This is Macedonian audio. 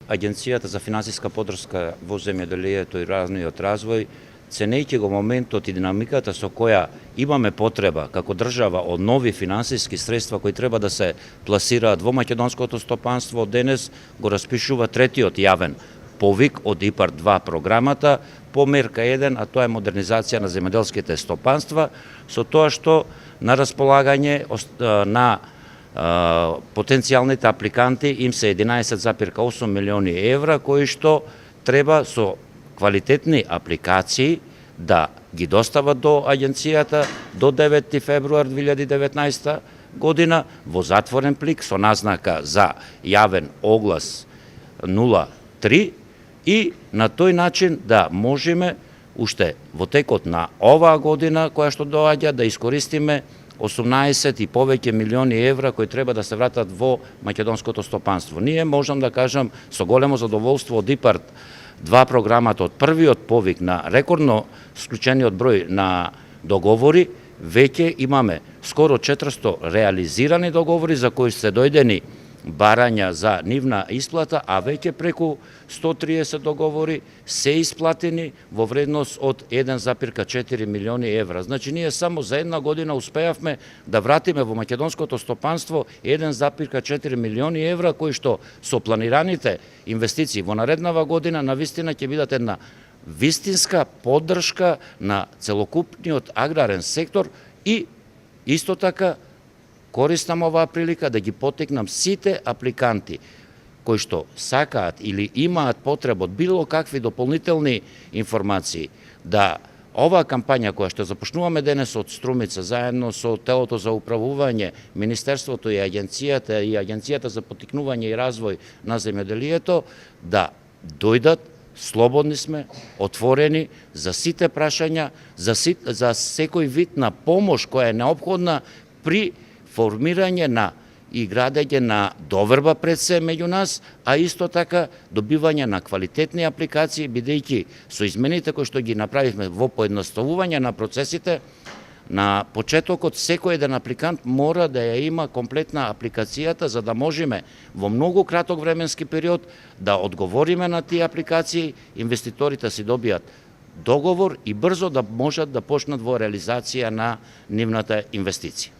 Агенцијата за финансиска поддршка во земјоделието и разниот развој, ценејќи го моментот и динамиката со која имаме потреба како држава од нови финансиски средства кои треба да се пласираат во македонското стопанство, денес го распишува третиот јавен повик од ИПАРД 2 програмата по мерка 1, а тоа е модернизација на земјоделските стопанства, со тоа што на располагање на потенцијалните апликанти им се 11,8 милиони евра, кои што треба со квалитетни апликации да ги достават до агенцијата до 9 февруар 2019 година во затворен плик со назнака за јавен оглас 03 и на тој начин да можеме уште во текот на оваа година која што доаѓа да искористиме 18 и повеќе милиони евра кои треба да се вратат во македонското стопанство. Ние можам да кажам со големо задоволство од ИПАРД 2 програмата од првиот повик на рекордно склучениот број на договори, веќе имаме скоро 400 реализирани договори за кои се дојдени барања за нивна исплата, а веќе преку 130 договори се исплатени во вредност од 1,4 милиони евра. Значи, ние само за една година успеавме да вратиме во македонското стопанство 1,4 милиони евра, кои што со планираните инвестиции во нареднава година навистина ќе бидат една вистинска поддршка на целокупниот аграрен сектор и исто така користам оваа прилика да ги поттикнам сите апликанти кои што сакаат или имаат потреба од било какви дополнителни информации, да оваа кампања која што започнуваме денес од Струмица заедно со телото за управување, Министерството и Агенцијата за поттикнување и развој на земјоделието, да дојдат, слободни сме, отворени за сите прашања, за секој вид на помош која е неопходна при формирање на и градење на доверба пред се меѓу нас, а исто така добивање на квалитетни апликации, бидејќи со измените кои што ги направивме во поедноставување на процесите, на почетокот секој еден апликант мора да ја има комплетна апликацијата за да можеме во многу краток временски период да одговориме на тие апликации, инвеститорите си добијат договор и брзо да можат да почнат во реализација на нивната инвестиција.